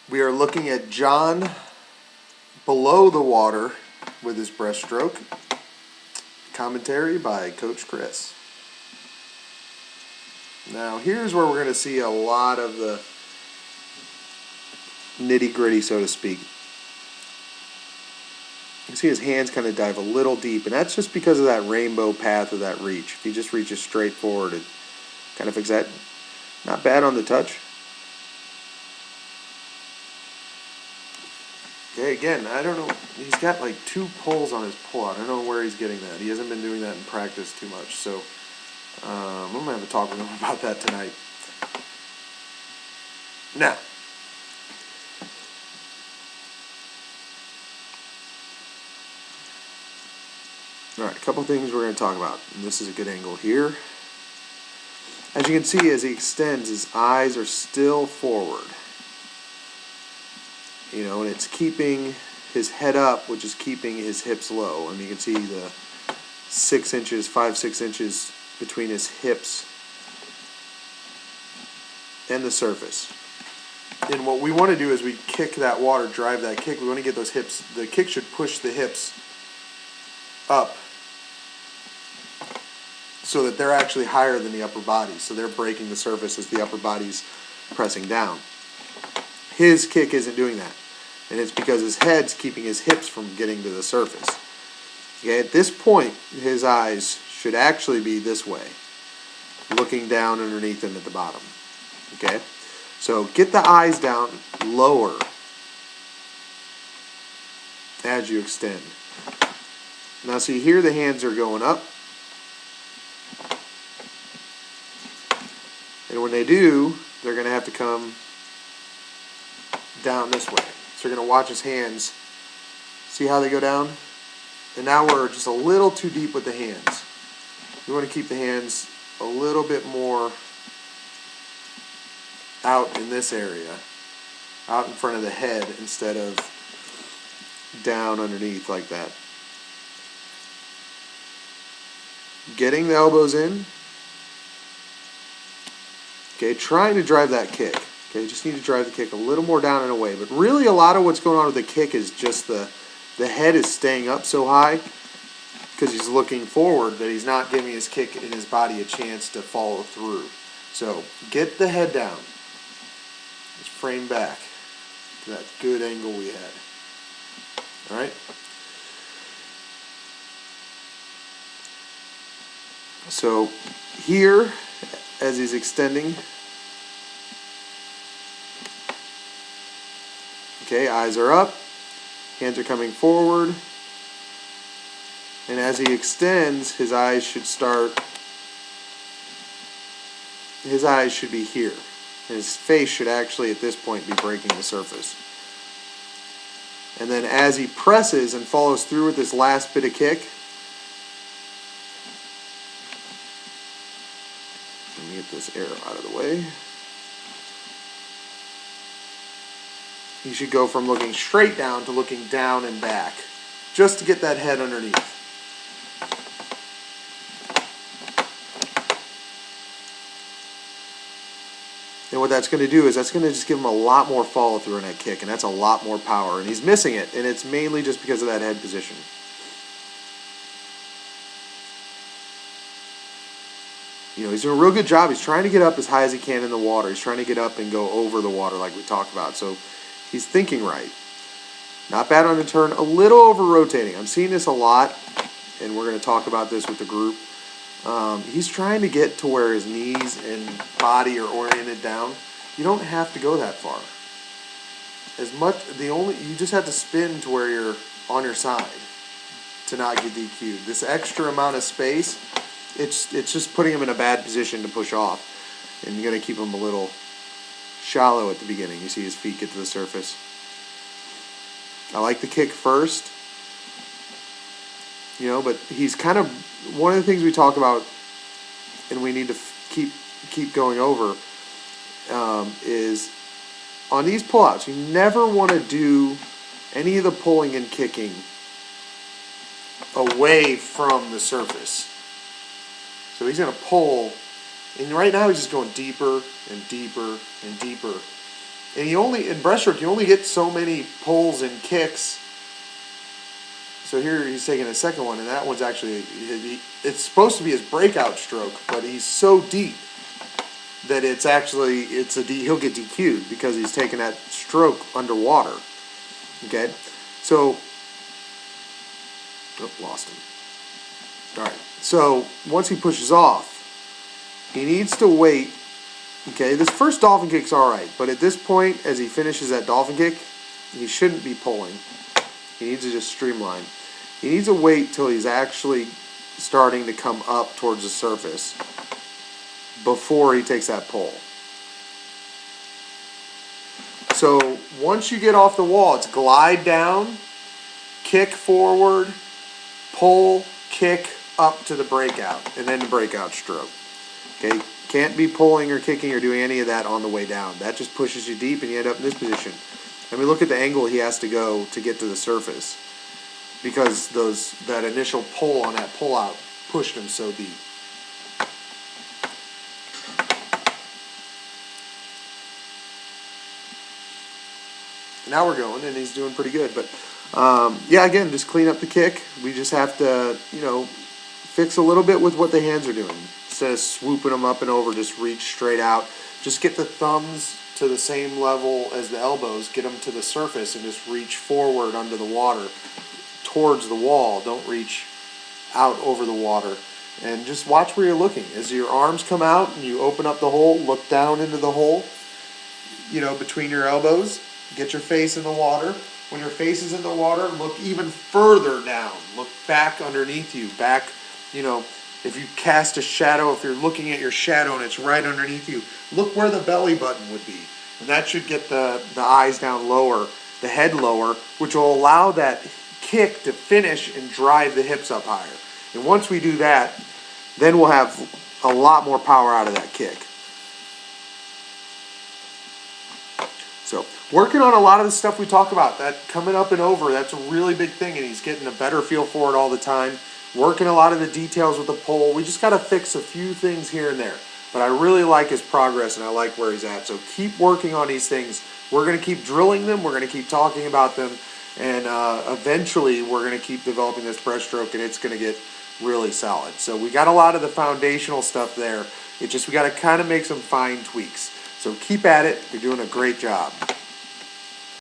We are looking at John below the water with his breaststroke. Commentary by Coach Chris. Now here's where we're going to see a lot of the nitty-gritty, so to speak. You can see his hands kind of dive a little deep, and that's just because of that rainbow path of that reach. If he just reaches straight forward, it kind of fix that. Not bad on the touch. Okay, again, I don't know. He's got like 2 pulls on his pull-out. I don't know where he's getting that. He hasn't been doing that in practice too much. So I'm going to have a talk with him about that tonight. Now, all right, a couple things we're going to talk about. And this is a good angle here. As you can see, as he extends, his eyes are still forward. You know, and it's keeping his head up, which is keeping his hips low. And you can see the 6 inches, 5-6 inches between his hips and the surface. And what we want to do is we kick that water, drive that kick. We want to get those hips. The kick should push the hips up so that they're actually higher than the upper body. So they're breaking the surface as the upper body's pressing down. His kick isn't doing that. And it's because his head's keeping his hips from getting to the surface. Okay, at this point, his eyes should actually be this way, looking down underneath him at the bottom. Okay, so get the eyes down lower as you extend. Now see here, the hands are going up. And when they do, they're going to have to come down this way. So you're going to watch his hands. See how they go down? And now we're just a little too deep with the hands. You want to keep the hands a little bit more out in this area, out in front of the head instead of down underneath like that. Getting the elbows in. Okay, trying to drive that kick. Okay, just need to drive the kick a little more down and away. But really a lot of what's going on with the kick is just the head is staying up so high because he's looking forward that he's not giving his kick and his body a chance to follow through. So get the head down. Just frame back to that good angle we had. All right? So here, as he's extending, okay, eyes are up, hands are coming forward, and as he extends, his eyes should be here. His face should actually, at this point, be breaking the surface. And then as he presses and follows through with this last bit of kick, let me get this arrow out of the way. You should go from looking straight down to looking down and back, just to get that head underneath. And what that's going to do is that's going to just give him a lot more follow through in that kick, and that's a lot more power. And he's missing it, and it's mainly just because of that head position. You know, he's doing a real good job. He's trying to get up as high as he can in the water. He's trying to get up and go over the water like we talked about. So he's thinking right. Not bad on the turn. A little over-rotating. I'm seeing this a lot, and we're going to talk about this with the group. He's trying to get to where his knees and body are oriented down. You don't have to go that far. You just have to spin to where you're on your side to not get DQ'd. This extra amount of space, it's just putting him in a bad position to push off. And you're going to keep him a little shallow at the beginning. You see his feet get to the surface. I like the kick first. You know, but he's kind of, one of the things we talk about and we need to keep going over is on these pullouts, you never want to do any of the pulling and kicking away from the surface. So he's going to pull, and right now he's just going deeper and deeper and deeper. And in breaststroke, you only get so many pulls and kicks. So here he's taking a second one, and that one's actually, it's supposed to be his breakout stroke, but he's so deep that he'll get DQ'd because he's taking that stroke underwater. Okay, so, lost him. All right, so once he pushes off, he needs to wait. Okay, this first dolphin kick's all right, but at this point, as he finishes that dolphin kick, he shouldn't be pulling. He needs to just streamline. He needs to wait till he's actually starting to come up towards the surface before he takes that pull. So once you get off the wall, it's glide down, kick forward, pull, kick up to the breakout, and then the breakout stroke. Okay, can't be pulling or kicking or doing any of that on the way down. That just pushes you deep and you end up in this position. I mean, look at the angle he has to go to get to the surface because that initial pull on that pull out pushed him so deep. Now we're going, and he's doing pretty good. But yeah, again, just clean up the kick. We just have to, fix a little bit with what the hands are doing. Instead of swooping them up and over, just reach straight out. Just get the thumbs to the same level as the elbows. Get them to the surface and just reach forward under the water towards the wall. Don't reach out over the water. And just watch where you're looking. As your arms come out and you open up the hole, look down into the hole, between your elbows. Get your face in the water. When your face is in the water, look even further down. Look back underneath you. Back, if you cast a shadow, if you're looking at your shadow and it's right underneath you, look where the belly button would be. And that should get the eyes down lower, the head lower, which will allow that kick to finish and drive the hips up higher. And once we do that, then we'll have a lot more power out of that kick. So working on a lot of the stuff we talk about, that coming up and over, that's a really big thing, and he's getting a better feel for it all the time. Working a lot of the details with the pole. We just got to fix a few things here and there. But I really like his progress, and I like where he's at. So keep working on these things. We're going to keep drilling them. We're going to keep talking about them. And eventually, we're going to keep developing this breaststroke, and it's going to get really solid. So we got a lot of the foundational stuff there. We got to kind of make some fine tweaks. So keep at it. You're doing a great job.